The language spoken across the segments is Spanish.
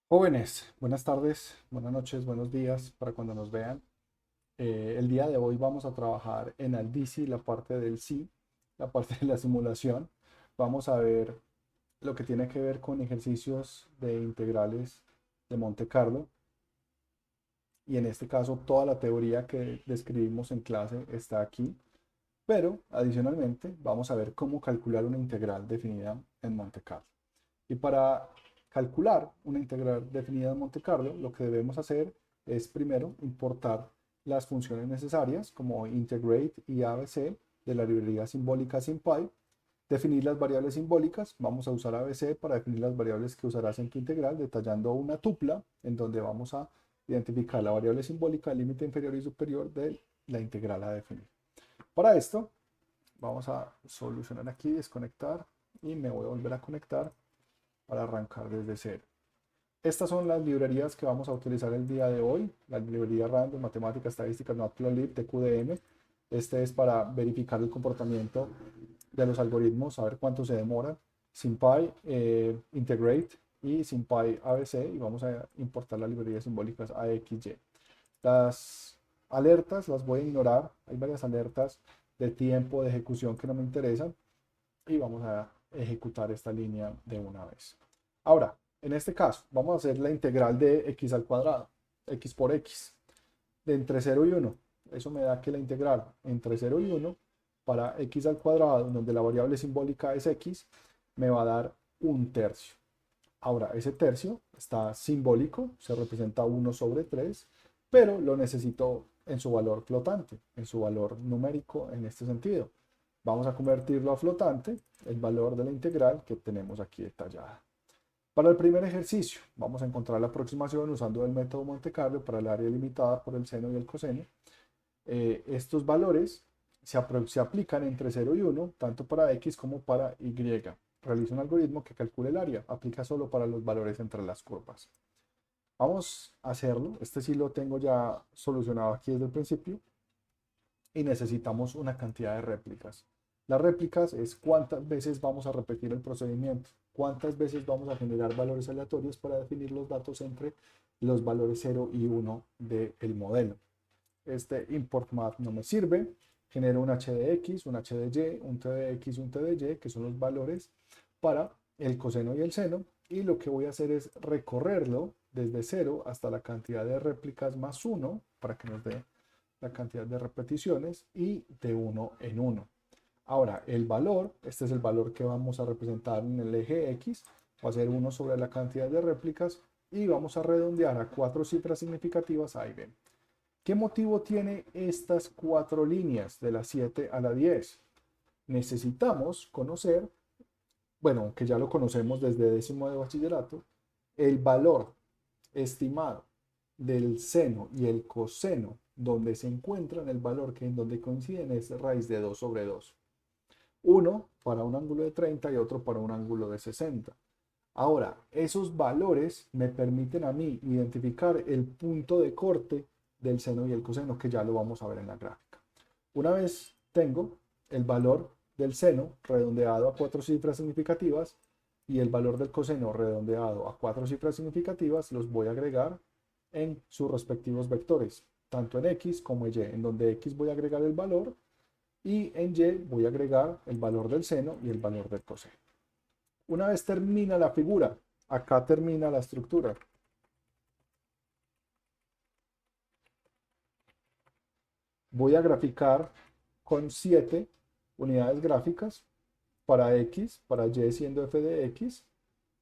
Jóvenes, buenas tardes, buenas noches, buenos días para cuando nos vean. El día de hoy vamos a trabajar en Aldisi, la parte del sí, la parte de la simulación. Vamos a ver lo que tiene que ver con ejercicios de integrales de Monte Carlo. Y en este caso, toda la teoría que describimos en clase está aquí. Pero adicionalmente, vamos a ver cómo calcular una integral definida en Monte Carlo. Y para calcular una integral definida en Monte Carlo, lo que debemos hacer es primero importar las funciones necesarias como integrate y ABC de la librería simbólica SymPy, definir las variables simbólicas. Vamos a usar ABC para definir las variables que usarás en tu integral, detallando una tupla en donde vamos a identificar la variable simbólica, el límite inferior y superior de la integral a definir. Para esto, vamos a solucionar aquí, desconectar y me voy a volver a conectar para arrancar desde cero. Estas son las librerías que vamos a utilizar el día de hoy. La librería Random, Matemáticas, Estadísticas, Matplotlib, TQDM. Este es para verificar el comportamiento de los algoritmos, saber cuánto se demora. SymPy, Integrate y SymPy ABC. Y vamos a importar las librerías simbólicas AXY. Las alertas las voy a ignorar. Hay varias alertas de tiempo de ejecución que no me interesan. Y vamos a ejecutar esta línea de una vez. Ahora, en este caso, vamos a hacer la integral de x al cuadrado, x por x, de entre 0 y 1. Eso me da que la integral entre 0 y 1 para x al cuadrado, donde la variable simbólica es x, me va a dar un tercio. Ahora, ese tercio está simbólico, se representa 1 sobre 3, pero lo necesito en su valor flotante, en su valor numérico en este sentido. Vamos a convertirlo a flotante, el valor de la integral que tenemos aquí detallada. Para el primer ejercicio, vamos a encontrar la aproximación usando el método Monte Carlo para el área limitada por el seno y el coseno. Estos valores se aplican entre 0 y 1, tanto para x como para y. Realiza un algoritmo que calcule el área, aplica solo para los valores entre las curvas. Vamos a hacerlo, este sí lo tengo ya solucionado aquí desde el principio y necesitamos una cantidad de réplicas. Las réplicas es cuántas veces vamos a repetir el procedimiento, cuántas veces vamos a generar valores aleatorios para definir los datos entre los valores 0 y 1 del modelo. Este import math no me sirve, genero un h de x, un h de y, un t de x y un t de y, que son los valores para el coseno y el seno, y lo que voy a hacer es recorrerlo desde 0 hasta la cantidad de réplicas más 1 para que nos dé la cantidad de repeticiones y de 1 en 1. Ahora, el valor, este es el valor que vamos a representar en el eje X, va a ser 1 sobre la cantidad de réplicas y vamos a redondear a 4 cifras significativas A y B. ¿Qué motivo tiene estas 4 líneas de la 7 a la 10? Necesitamos conocer, bueno, que ya lo conocemos desde décimo de bachillerato, el valor estimado del seno y el coseno, donde se encuentran el valor que en donde coinciden es raíz de 2 sobre 2. Uno para un ángulo de 30 y otro para un ángulo de 60. Ahora, esos valores me permiten a mí identificar el punto de corte del seno y el coseno, que ya lo vamos a ver en la gráfica. Una vez tengo el valor del seno redondeado a 4 cifras significativas y el valor del coseno redondeado a 4 cifras significativas, los voy a agregar en sus respectivos vectores, tanto en x como en y, en donde x voy a agregar el valor y en y voy a agregar el valor del seno y el valor del coseno. Una vez termina la figura, acá termina la estructura. Voy a graficar con 7 unidades gráficas para x, para y siendo f de x.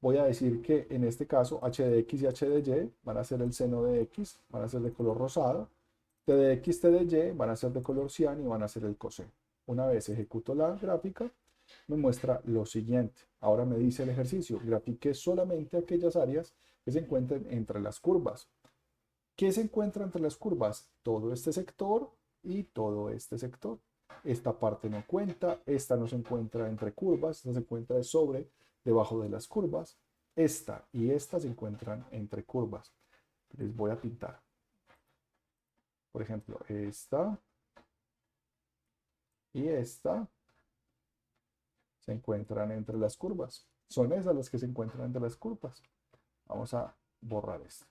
Voy a decir que en este caso h de x y h de y van a ser el seno de x, van a ser de color rosado. T de x, t de y van a ser de color cian y van a ser el coseno. Una vez ejecuto la gráfica, me muestra lo siguiente. Ahora me dice el ejercicio, grafique solamente aquellas áreas que se encuentren entre las curvas. ¿Qué se encuentra entre las curvas? Todo este sector y todo este sector. Esta parte no cuenta, esta no se encuentra entre curvas, esta se encuentra sobre, debajo de las curvas. Esta y esta se encuentran entre curvas. Les voy a pintar. Por ejemplo, esta y esta se encuentran entre las curvas. Son esas las que se encuentran entre las curvas. Vamos a borrar esto.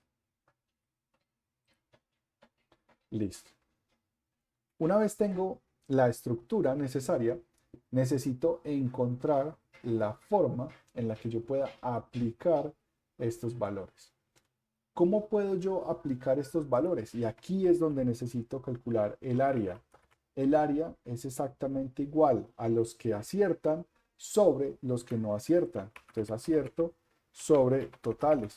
Listo. Una vez tengo la estructura necesaria, necesito encontrar la forma en la que yo pueda aplicar estos valores. ¿Cómo puedo yo aplicar estos valores? Y aquí es donde necesito calcular el área. El área es exactamente igual a los que aciertan sobre los que no aciertan. Entonces acierto sobre totales.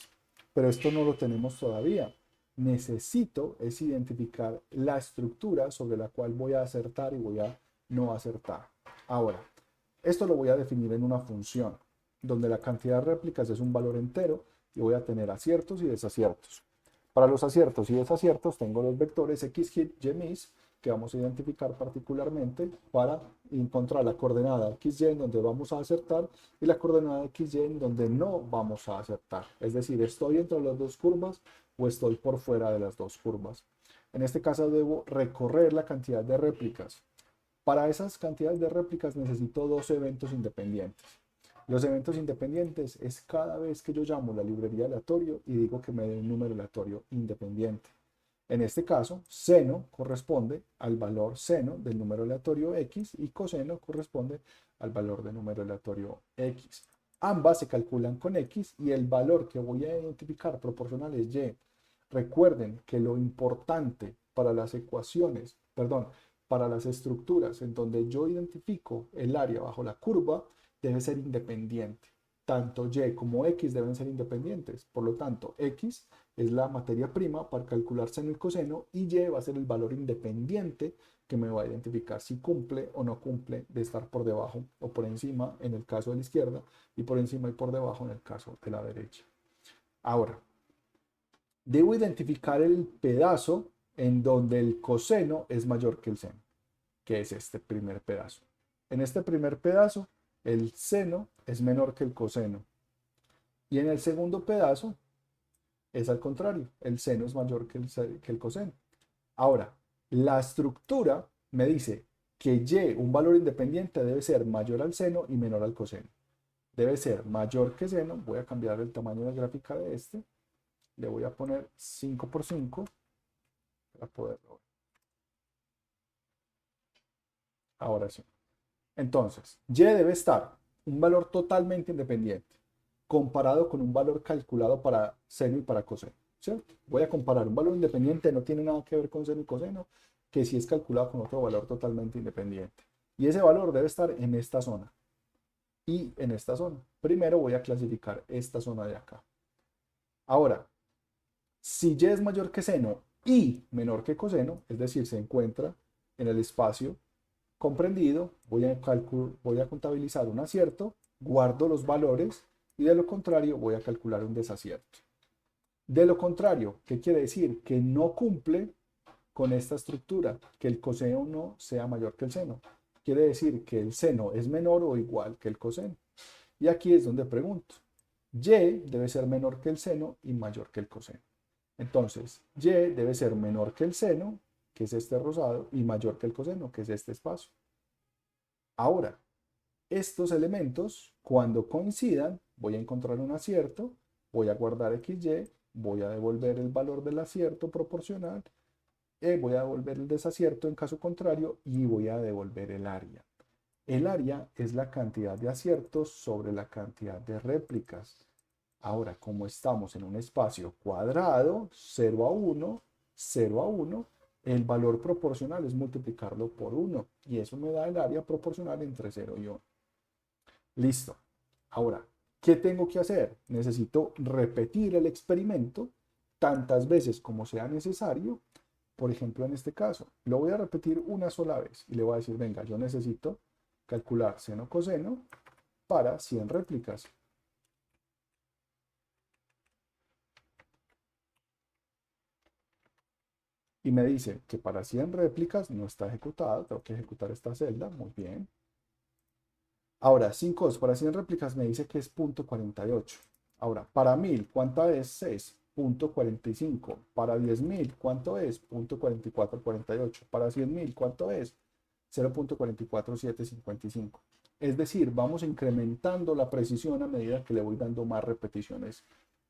Pero esto no lo tenemos todavía. Necesito es identificar la estructura sobre la cual voy a acertar y voy a no acertar. Ahora, esto lo voy a definir en una función, donde la cantidad de réplicas es un valor entero y voy a tener aciertos y desaciertos. Para los aciertos y desaciertos tengo los vectores xhit, ymis, que vamos a identificar particularmente para encontrar la coordenada xy en donde vamos a acertar y la coordenada xy en donde no vamos a acertar. Es decir, estoy entre las dos curvas o estoy por fuera de las dos curvas. En este caso debo recorrer la cantidad de réplicas. Para esas cantidades de réplicas necesito dos eventos independientes. Los eventos independientes es cada vez que yo llamo la librería aleatorio y digo que me dé un número aleatorio independiente. En este caso, seno corresponde al valor seno del número aleatorio x y coseno corresponde al valor del número aleatorio x. Ambas se calculan con x y el valor que voy a identificar proporcional es y. Recuerden que lo importante para las ecuaciones, perdón, para las estructuras en donde yo identifico el área bajo la curva, debe ser independiente. Tanto y como x deben ser independientes. Por lo tanto, x es la materia prima para calcular seno y coseno y y va a ser el valor independiente que me va a identificar si cumple o no cumple de estar por debajo o por encima en el caso de la izquierda y por encima y por debajo en el caso de la derecha. Ahora, debo identificar el pedazo en donde el coseno es mayor que el seno, que es este primer pedazo. En este primer pedazo, el seno es menor que el coseno. Y en el segundo pedazo es al contrario, el seno es mayor que el coseno. Ahora, la estructura me dice que y, un valor independiente, debe ser mayor al seno y menor al coseno. Debe ser mayor que seno. Voy a cambiar el tamaño de la gráfica de este. Le voy a poner 5 por 5 para poderlo ver. Ahora sí. Entonces, y debe estar un valor totalmente independiente comparado con un valor calculado para seno y para coseno, ¿cierto? Voy a comparar un valor independiente, no tiene nada que ver con seno y coseno, que si es calculado con otro valor totalmente independiente. Y ese valor debe estar en esta zona y en esta zona. Primero voy a clasificar esta zona de acá. Ahora, si y es mayor que seno y menor que coseno, es decir, se encuentra en el espacio comprendido, voy a contabilizar un acierto, guardo los valores y de lo contrario voy a calcular un desacierto. De lo contrario, ¿qué quiere decir? Que no cumple con esta estructura, que el coseno no sea mayor que el seno. Quiere decir que el seno es menor o igual que el coseno. Y aquí es donde pregunto. Y debe ser menor que el seno y mayor que el coseno. Entonces, y debe ser menor que el seno, que es este rosado, y mayor que el coseno, que es este espacio. Ahora, estos elementos, cuando coincidan, voy a encontrar un acierto, voy a guardar XY, voy a devolver el valor del acierto proporcional, voy a devolver el desacierto en caso contrario y voy a devolver el área. El área es la cantidad de aciertos sobre la cantidad de réplicas. Ahora, como estamos en un espacio cuadrado, 0 a 1, 0 a 1, el valor proporcional es multiplicarlo por 1 y eso me da el área proporcional entre 0 y 1. Listo. Ahora, ¿qué tengo que hacer? Necesito repetir el experimento tantas veces como sea necesario. Por ejemplo, en este caso, lo voy a repetir una sola vez y le voy a decir, venga, yo necesito calcular seno coseno para 100 réplicas. Y me dice que para 100 réplicas no está ejecutada, tengo que ejecutar esta celda, muy bien. Ahora, 5 para 100 réplicas me dice que es 0.48. Ahora, para 1000, ¿cuánto es? Es 0.45. Para 10.000, ¿cuánto es? 0.4448. Para 100.000, ¿cuánto es? 0.44755. Es decir, vamos incrementando la precisión a medida que le voy dando más repeticiones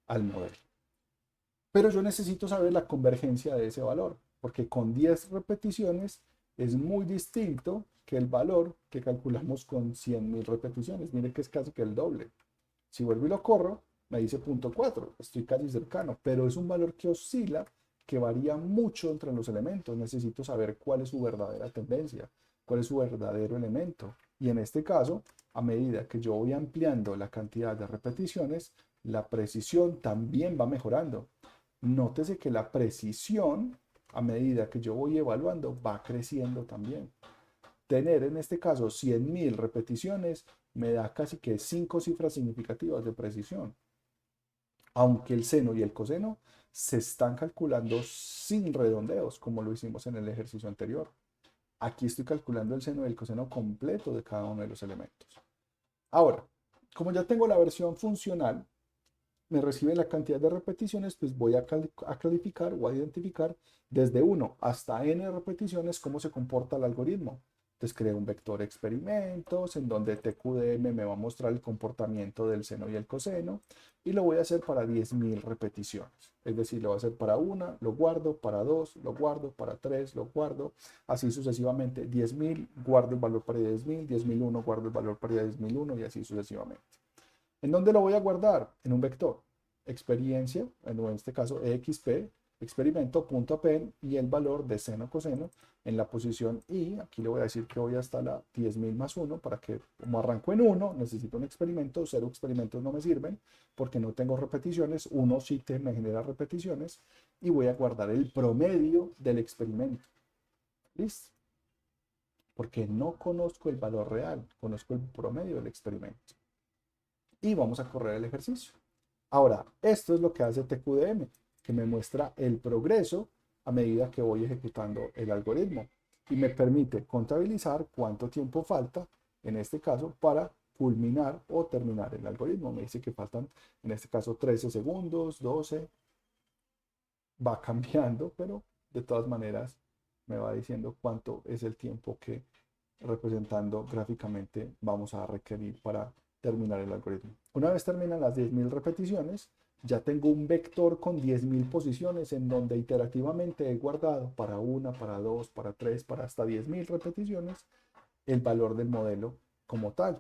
al modelo. Pero yo necesito saber la convergencia de ese valor, porque con 10 repeticiones es muy distinto que el valor que calculamos con 100.000 repeticiones. Mire que es casi que el doble. Si vuelvo y lo corro, me dice 0.4, estoy casi cercano, pero es un valor que oscila, que varía mucho entre los elementos. Necesito saber cuál es su verdadera tendencia, cuál es su verdadero elemento. Y en este caso, a medida que yo voy ampliando la cantidad de repeticiones, la precisión también va mejorando. Nótese que la precisión, a medida que yo voy evaluando, va creciendo también. Tener en este caso 100.000 repeticiones me da casi que 5 cifras significativas de precisión. Aunque el seno y el coseno se están calculando sin redondeos, como lo hicimos en el ejercicio anterior. Aquí estoy calculando el seno y el coseno completo de cada uno de los elementos. Ahora, como ya tengo la versión funcional, me recibe la cantidad de repeticiones, pues voy a calificar o a identificar desde 1 hasta n repeticiones cómo se comporta el algoritmo. Entonces creo un vector experimentos en donde TQDM me va a mostrar el comportamiento del seno y el coseno y lo voy a hacer para 10.000 repeticiones. Es decir, lo voy a hacer para 1, lo guardo, para 2, lo guardo, para 3, lo guardo, así sucesivamente. 10.000, guardo el valor para 10.000, 10.001, guardo el valor para 10.001 y así sucesivamente. ¿En dónde lo voy a guardar? En un vector. Experiencia, en este caso exp, experimento.append y el valor de seno coseno en la posición i. Aquí le voy a decir que voy hasta la 10.000 más 1 para que, como arranco en 1, necesito un experimento. 0 experimentos no me sirven porque no tengo repeticiones. 1 sí que me genera repeticiones y voy a guardar el promedio del experimento. ¿Listo? Porque no conozco el valor real, conozco el promedio del experimento. Y vamos a correr el ejercicio. Ahora, esto es lo que hace TQDM, que me muestra el progreso a medida que voy ejecutando el algoritmo y me permite contabilizar cuánto tiempo falta, en este caso, para culminar o terminar el algoritmo. Me dice que faltan, en este caso, 13 segundos, 12, va cambiando, pero de todas maneras me va diciendo cuánto es el tiempo que representando gráficamente vamos a requerir para terminar el algoritmo. Una vez terminan las 10.000 repeticiones, ya tengo un vector con 10.000 posiciones en donde iterativamente he guardado para una, para dos, para tres, para hasta 10.000 repeticiones el valor del modelo como tal.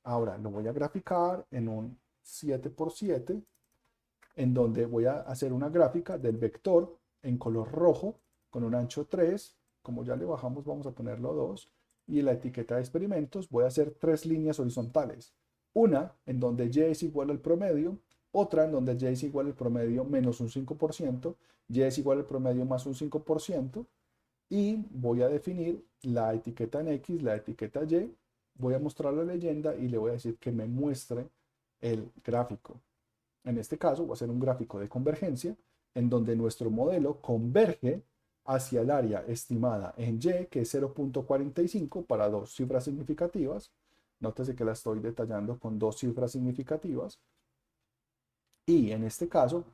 Ahora lo voy a graficar en un 7x7 en donde voy a hacer una gráfica del vector en color rojo con un ancho 3, como ya le bajamos vamos a ponerlo 2, y en la etiqueta de experimentos voy a hacer 3 líneas horizontales. Una en donde y es igual al promedio, otra en donde y es igual al promedio menos un 5%, y es igual al promedio más un 5%, y voy a definir la etiqueta en X, la etiqueta Y, voy a mostrar la leyenda y le voy a decir que me muestre el gráfico. En este caso, voy a hacer un gráfico de convergencia en donde nuestro modelo converge hacia el área estimada en Y, que es 0.45 para dos cifras significativas. Nótese que la estoy detallando con dos cifras significativas. Y en este caso,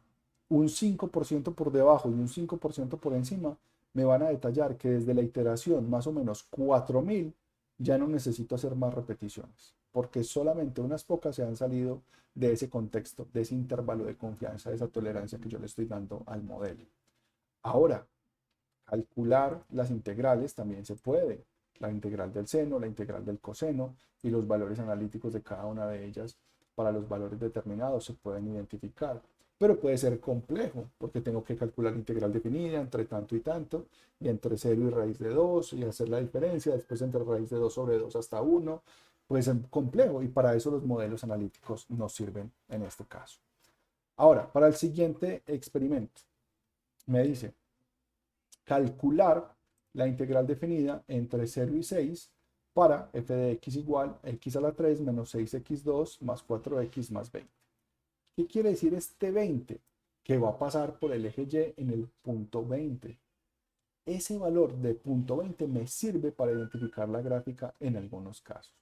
un 5% por debajo y un 5% por encima me van a detallar que desde la iteración más o menos 4.000 ya no necesito hacer más repeticiones, porque solamente unas pocas se han salido de ese contexto, de ese intervalo de confianza, de esa tolerancia que yo le estoy dando al modelo. Ahora, calcular las integrales también se puede. La integral del seno, la integral del coseno y los valores analíticos de cada una de ellas para los valores determinados se pueden identificar. Pero puede ser complejo porque tengo que calcular la integral definida entre tanto y tanto y entre 0 y raíz de 2 y hacer la diferencia, después entre raíz de 2 sobre 2 hasta 1. Puede ser complejo y para eso los modelos analíticos nos sirven en este caso. Ahora, para el siguiente experimento, me dice calcular la integral definida entre 0 y 6 para f de x igual x a la 3 menos 6x2 más 4x más 20. ¿Qué quiere decir este 20? Que va a pasar por el eje y en el punto 20. Ese valor de punto 20 me sirve para identificar la gráfica en algunos casos.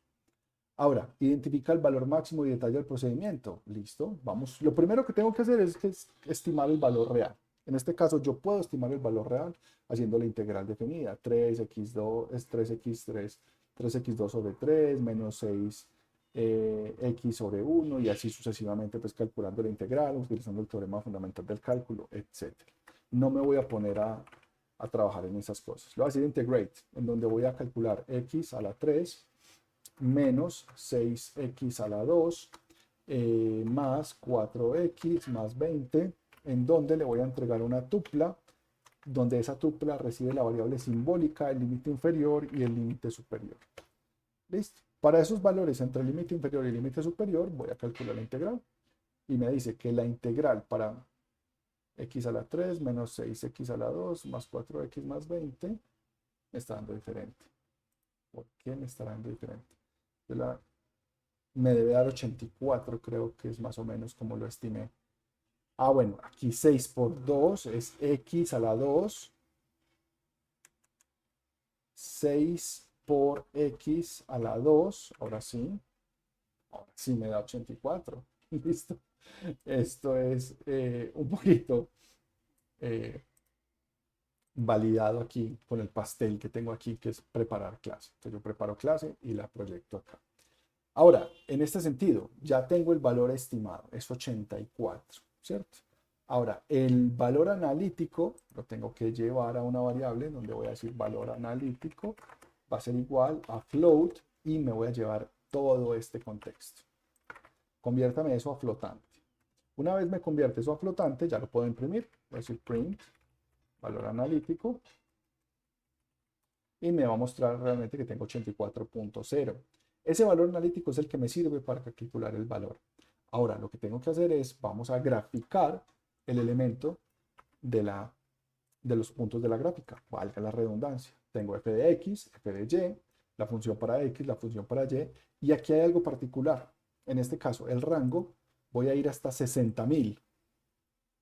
Ahora, identifica el valor máximo y detalla el procedimiento. Listo, vamos. Lo primero que tengo que hacer es estimar el valor real. En este caso, yo puedo estimar el valor real haciendo la integral definida. 3x2 es 3x3, 3x2 sobre 3 menos 6 x sobre 1 y así sucesivamente, pues calculando la integral, utilizando el teorema fundamental del cálculo, etc. No me voy a poner a trabajar en esas cosas. Lo voy a hacer integrate, en donde voy a calcular x a la 3 menos 6x a la 2 más 4x más 20, en donde le voy a entregar una tupla, donde esa tupla recibe la variable simbólica, el límite inferior y el límite superior. ¿Listo? Para esos valores entre el límite inferior y el límite superior voy a calcular la integral. Y me dice que la integral para x a la 3 menos 6x a la 2 más 4x más 20 me está dando diferente. ¿Por qué me está dando diferente? Me debe dar 84, creo que es más o menos como lo estimé. Ah, bueno, aquí 6 por 2 es x a la 2. 6 por x a la 2. Ahora sí me da 84. Listo. Esto es un poquito validado aquí con el pastel que tengo aquí, que es preparar clase. Entonces yo preparo clase y la proyecto acá. Ahora, en este sentido, ya tengo el valor estimado, es 84, ¿cierto? Ahora, el valor analítico lo tengo que llevar a una variable donde voy a decir valor analítico va a ser igual a float y me voy a llevar todo este contexto. Conviértame eso a flotante. Una vez me convierte eso a flotante, ya lo puedo imprimir. Voy a decir print valor analítico y me va a mostrar realmente que tengo 84.0. Ese valor analítico es el que me sirve para calcular el valor. Ahora, lo que tengo que hacer es, vamos a graficar el elemento de los puntos de la gráfica, valga la redundancia. Tengo f de x, f de y, la función para x, la función para y, y aquí hay algo particular. En este caso, el rango, voy a ir hasta 60.000.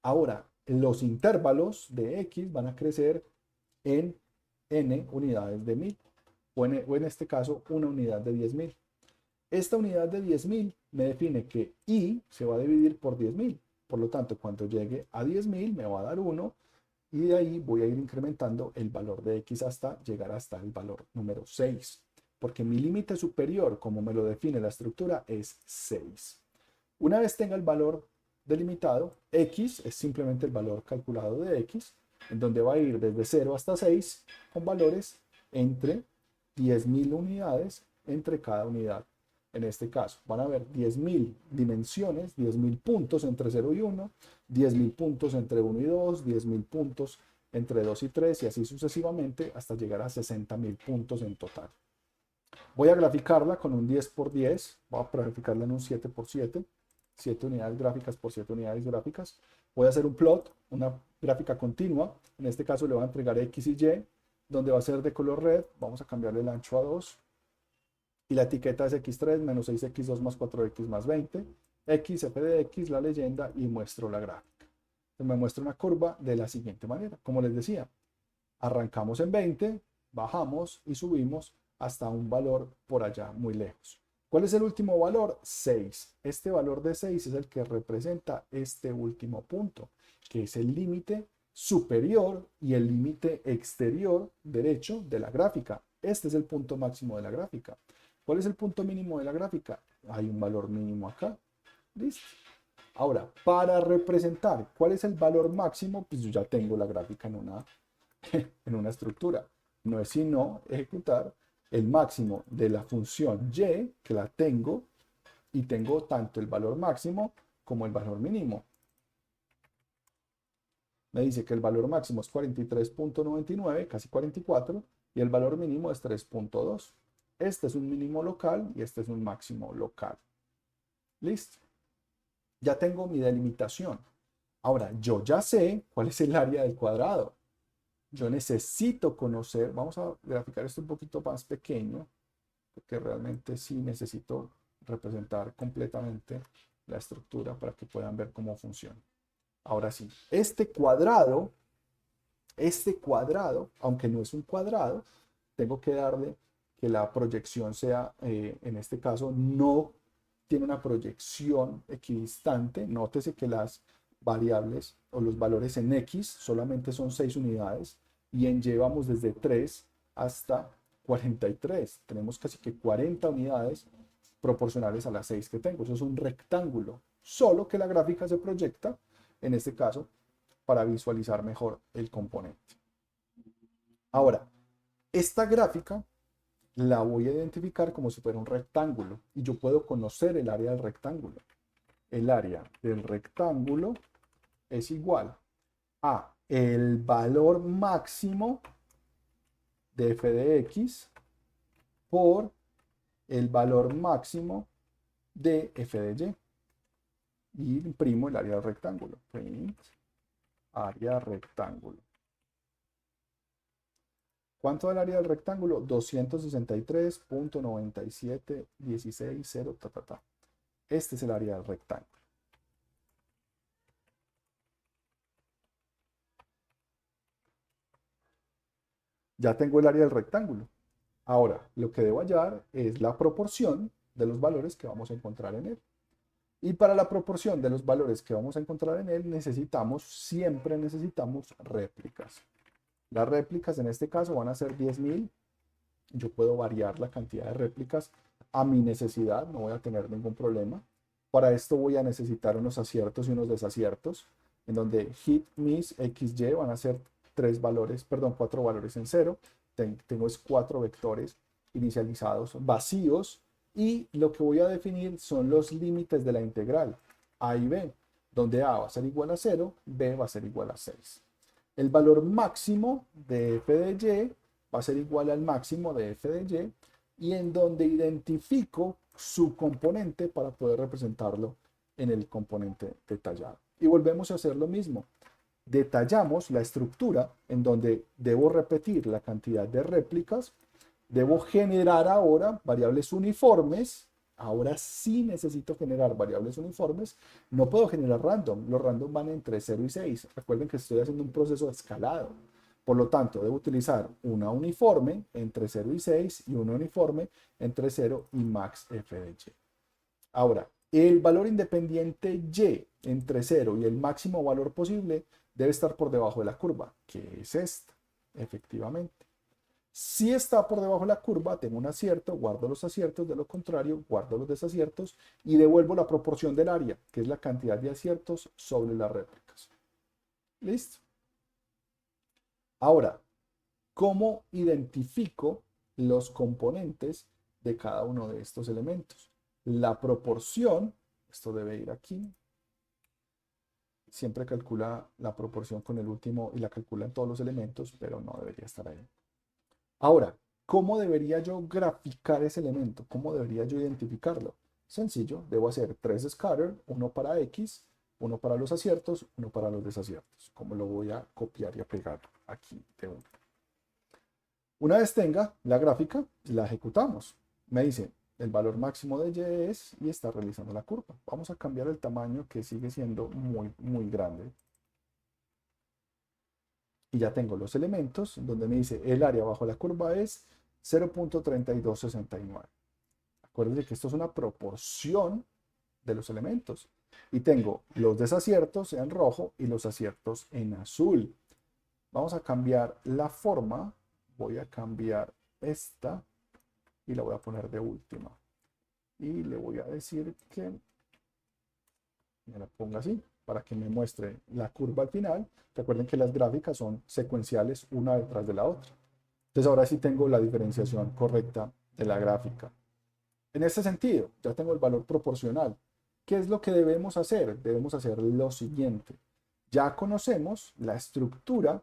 Ahora, los intervalos de x van a crecer en n unidades de 1000, o en este caso, una unidad de 10.000. Esta unidad de 10.000 me define que i se va a dividir por 10.000. Por lo tanto, cuando llegue a 10.000 me va a dar 1 y de ahí voy a ir incrementando el valor de x hasta llegar hasta el valor número 6. Porque mi límite superior, como me lo define la estructura, es 6. Una vez tenga el valor delimitado, x es simplemente el valor calculado de x, en donde va a ir desde 0 hasta 6 con valores entre 10.000 unidades entre cada unidad. En este caso, van a haber 10.000 dimensiones, 10.000 puntos entre 0 y 1, 10.000 puntos entre 1 y 2, 10.000 puntos entre 2 y 3 y así sucesivamente hasta llegar a 60.000 puntos en total. Voy a graficarla con un 10 por 10, voy a graficarla en un 7 por 7, 7 unidades gráficas por 7 unidades gráficas. Voy a hacer un plot, una gráfica continua, en este caso le voy a entregar x y y, donde va a ser de color red, vamos a cambiarle el ancho a 2, y la etiqueta es x3 menos 6x2 más 4x más 20, x, f de x, la leyenda y muestro la gráfica. Entonces me muestra una curva de la siguiente manera. Como les decía, arrancamos en 20, bajamos y subimos hasta un valor por allá muy lejos. ¿Cuál es el último valor? 6. Este valor de 6 es el que representa este último punto, que es el límite superior y el límite exterior derecho de la gráfica. Este es el punto máximo de la gráfica. ¿Cuál es el punto mínimo de la gráfica? Hay un valor mínimo acá. ¿Listo? Ahora, para representar cuál es el valor máximo, pues yo ya tengo la gráfica en una estructura. No es sino ejecutar el máximo de la función y, que la tengo, y tengo tanto el valor máximo como el valor mínimo. Me dice que el valor máximo es 43.99, casi 44, y el valor mínimo es 3.2. Este es un mínimo local y este es un máximo local. Listo. Ya tengo mi delimitación. Ahora, yo ya sé cuál es el área del cuadrado. Yo necesito conocer, vamos a graficar esto un poquito más pequeño, porque realmente sí necesito representar completamente la estructura para que puedan ver cómo funciona. Ahora sí, este cuadrado, aunque no es un cuadrado, tengo que darle que la proyección sea, en este caso, no tiene una proyección equidistante. Nótese que las variables o los valores en X solamente son 6 unidades y en Y vamos desde 3 hasta 43. Tenemos casi que 40 unidades proporcionales a las 6 que tengo. Eso es un rectángulo, solo que la gráfica se proyecta, en este caso, para visualizar mejor el componente. Ahora, esta gráfica la voy a identificar como si fuera un rectángulo y yo puedo conocer el área del rectángulo. El área del rectángulo es igual a el valor máximo de f de x por el valor máximo de f de y. Y imprimo el área del rectángulo. Print área rectángulo. ¿Cuánto da el área del rectángulo? 263.9716.0, ta, ta, ta. Este es el área del rectángulo. Ya tengo el área del rectángulo. Ahora, lo que debo hallar es la proporción de los valores que vamos a encontrar en él. Y para la proporción de los valores que vamos a encontrar en él, siempre necesitamos réplicas. Las réplicas en este caso van a ser 10.000. Yo puedo variar la cantidad de réplicas a mi necesidad, no voy a tener ningún problema. Para esto voy a necesitar unos aciertos y unos desaciertos, en donde hit, miss, xy van a ser 4 valores en 0. Tengo 4 vectores inicializados vacíos y lo que voy a definir son los límites de la integral a y b, donde a va a ser igual a 0, b va a ser igual a 6. El valor máximo de f de y va a ser igual al máximo de f de y en donde identifico su componente para poder representarlo en el componente detallado. Y volvemos a hacer lo mismo. Detallamos la estructura en donde debo repetir la cantidad de réplicas, debo generar ahora variables uniformes. Ahora sí necesito generar variables uniformes. No puedo generar random. Los random van entre 0 y 6. Recuerden que estoy haciendo un proceso escalado. Por lo tanto, debo utilizar una uniforme entre 0 y 6 y una uniforme entre 0 y max f de y. Ahora, el valor independiente y entre 0 y el máximo valor posible debe estar por debajo de la curva, que es esta, efectivamente. Si está por debajo de la curva, tengo un acierto, guardo los aciertos, de lo contrario, guardo los desaciertos y devuelvo la proporción del área, que es la cantidad de aciertos sobre las réplicas. ¿Listo? Ahora, ¿cómo identifico los componentes de cada uno de estos elementos? La proporción, esto debe ir aquí, siempre calcula la proporción con el último y la calcula en todos los elementos, pero no debería estar ahí. Ahora, ¿cómo debería yo graficar ese elemento? ¿Cómo debería yo identificarlo? Sencillo, debo hacer 3 scatter, uno para X, uno para los aciertos, uno para los desaciertos. ¿Cómo lo voy a copiar y a pegar aquí de uno? Una vez tenga la gráfica, la ejecutamos. Me dice, el valor máximo de y es, y está realizando la curva. Vamos a cambiar el tamaño que sigue siendo muy, muy grande. Y ya tengo los elementos donde me dice el área bajo la curva es 0.3269. Acuérdense que esto es una proporción de los elementos. Y tengo los desaciertos en rojo y los aciertos en azul. Vamos a cambiar la forma. Voy a cambiar esta y la voy a poner de última. Y le voy a decir que me la ponga así para que me muestre la curva al final. Recuerden que las gráficas son secuenciales una detrás de la otra. Entonces ahora sí tengo la diferenciación correcta de la gráfica. En este sentido, ya tengo el valor proporcional. ¿Qué es lo que debemos hacer? Debemos hacer lo siguiente. Ya conocemos la estructura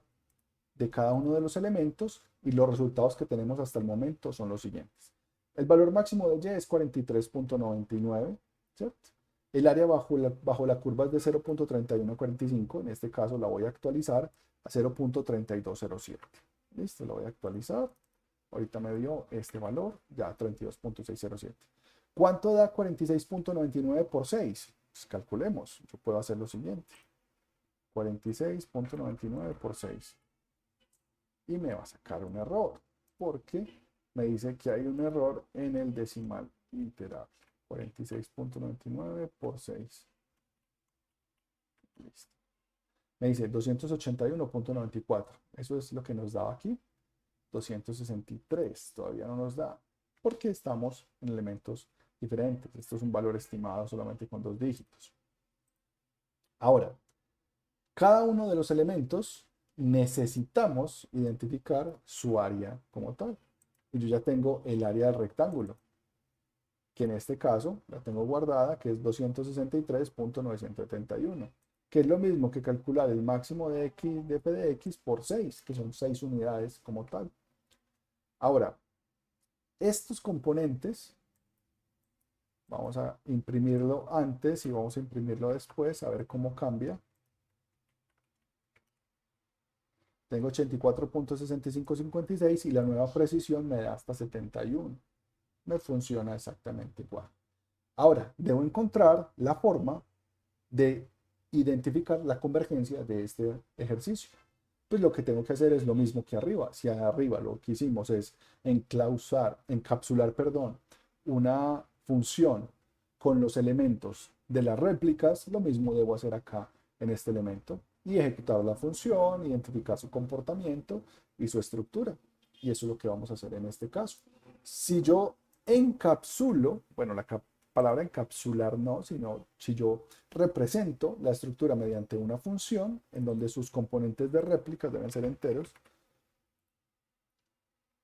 de cada uno de los elementos y los resultados que tenemos hasta el momento son los siguientes. El valor máximo de y es 43.99, ¿cierto? El área bajo la curva es de 0.3145, en este caso la voy a actualizar a 0.3207. Listo, la voy a actualizar. Ahorita me dio este valor, ya 32.607. ¿Cuánto da 46.99 por 6? Pues calculemos, yo puedo hacer lo siguiente. 46.99 por 6. Y me va a sacar un error, porque me dice que hay un error en el decimal iterable. 46.99 por 6. Listo. Me dice 281.94. Eso es lo que nos daba aquí. 263 todavía no nos da, porque estamos en elementos diferentes. Esto es un valor estimado solamente con 2 dígitos. Ahora, cada uno de los elementos necesitamos identificar su área como tal. Y yo ya tengo el área del rectángulo, que en este caso la tengo guardada, que es 263.971, que es lo mismo que calcular el máximo de x de f de x por 6, que son 6 unidades como tal. Ahora, estos componentes, vamos a imprimirlo antes y vamos a imprimirlo después, a ver cómo cambia. Tengo 84.6556 y la nueva precisión me da hasta 71. Me funciona exactamente igual. Ahora, debo encontrar la forma de identificar la convergencia de este ejercicio. Pues lo que tengo que hacer es lo mismo que arriba. Si arriba lo que hicimos es encapsular, una función con los elementos de las réplicas, lo mismo debo hacer acá en este elemento y ejecutar la función, identificar su comportamiento y su estructura. Y eso es lo que vamos a hacer en este caso. Si yo encapsulo, bueno, la palabra encapsular no, sino si yo represento la estructura mediante una función en donde sus componentes de réplicas deben ser enteros,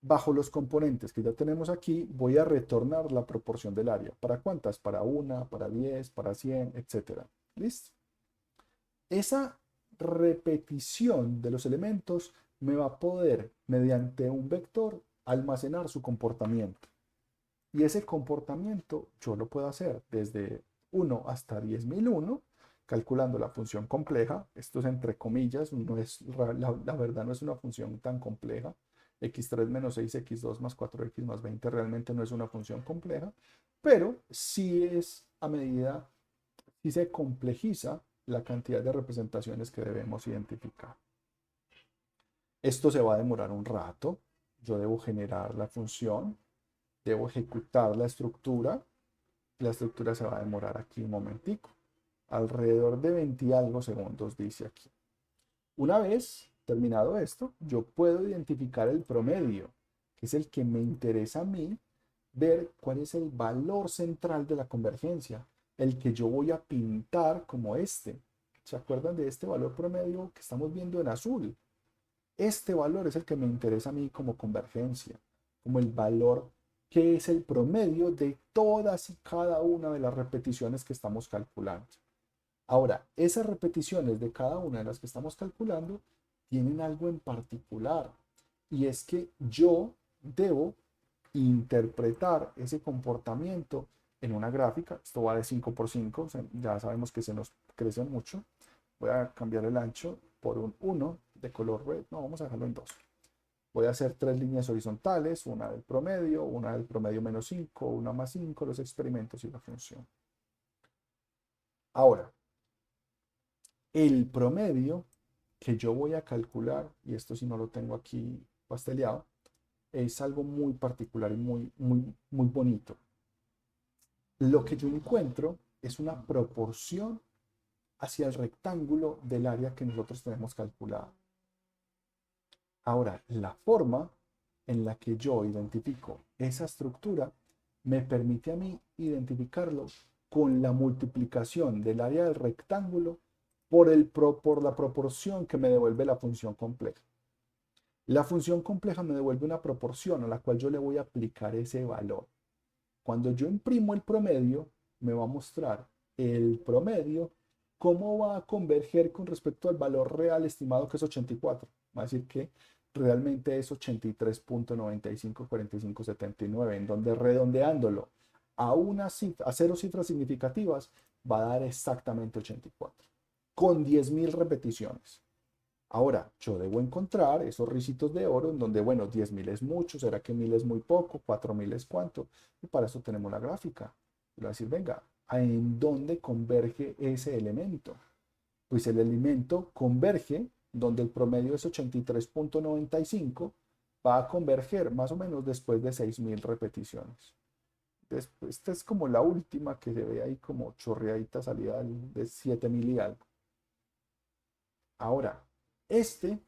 bajo los componentes que ya tenemos aquí, voy a retornar la proporción del área. ¿Para cuántas? Para 1, para 10, para 100, etc. ¿Listo? Esa repetición de los elementos me va a poder, mediante un vector, almacenar su comportamiento. Y ese comportamiento yo lo puedo hacer desde 1 hasta 10.001, calculando la función compleja. Esto es entre comillas, no es, la verdad no es una función tan compleja. x3 menos 6, x2 más 4x más 20 realmente no es una función compleja, pero sí es a medida, sí se complejiza la cantidad de representaciones que debemos identificar. Esto se va a demorar un rato. Yo debo generar la función, debo ejecutar la estructura. La estructura se va a demorar aquí un momentico. Alrededor de 20 y algo segundos dice aquí. Una vez terminado esto, yo puedo identificar el promedio, que es el que me interesa a mí, ver cuál es el valor central de la convergencia, el que yo voy a pintar como este. ¿Se acuerdan de este valor promedio que estamos viendo en azul? Este valor es el que me interesa a mí como convergencia, como el valor que es el promedio de todas y cada una de las repeticiones que estamos calculando. Ahora, esas repeticiones de cada una de las que estamos calculando tienen algo en particular, y es que yo debo interpretar ese comportamiento en una gráfica. Esto va de 5 por 5, ya sabemos que se nos crece mucho. Voy a cambiar el ancho por un 1 de color red. No, vamos a dejarlo en 2. Voy a hacer 3 líneas horizontales, una del promedio menos 5, una más 5, los experimentos y la función. Ahora, el promedio que yo voy a calcular, y esto si no lo tengo aquí pasteleado, es algo muy particular y muy bonito. Lo que yo encuentro es una proporción hacia el rectángulo del área que nosotros tenemos calculado. Ahora, la forma en la que yo identifico esa estructura me permite a mí identificarlo con la multiplicación del área del rectángulo por la proporción que me devuelve la función compleja. La función compleja me devuelve una proporción a la cual yo le voy a aplicar ese valor. Cuando yo imprimo el promedio, me va a mostrar el promedio, cómo va a converger con respecto al valor real estimado, que es 84. Va a decir que realmente es 83.954579, en donde redondeándolo a 0 cifras significativas va a dar exactamente 84, con 10.000 repeticiones. Ahora, yo debo encontrar esos ricitos de oro en donde, bueno, 10.000 es mucho, ¿será que 1.000 es muy poco? ¿4.000 es cuánto? Y para eso tenemos la gráfica. Y va a decir, venga, ¿en dónde converge ese elemento? Pues el elemento converge donde el promedio es 83.95, va a converger más o menos después de 6.000 repeticiones. Después, esta es como la última que se ve ahí como chorreadita salida de 7.000 y algo. Ahora, este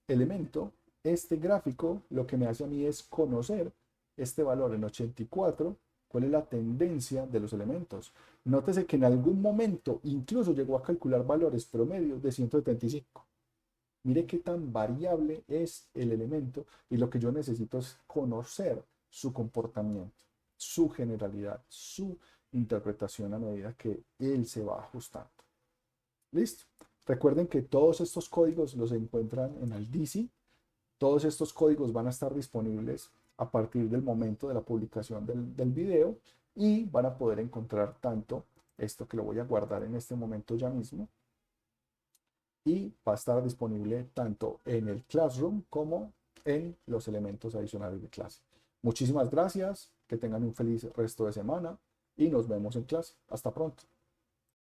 elemento, este gráfico, lo que me hace a mí es conocer este valor en 84, cuál es la tendencia de los elementos. Nótese que en algún momento incluso llegó a calcular valores promedio de 175. Mire qué tan variable es el elemento y lo que yo necesito es conocer su comportamiento, su generalidad, su interpretación a medida que él se va ajustando. ¿Listo? Recuerden que todos estos códigos los encuentran en Aldizi. Todos estos códigos van a estar disponibles a partir del momento de la publicación del video y van a poder encontrar tanto esto que lo voy a guardar en este momento ya mismo y va a estar disponible tanto en el Classroom como en los elementos adicionales de clase. Muchísimas gracias, que tengan un feliz resto de semana y nos vemos en clase. Hasta pronto.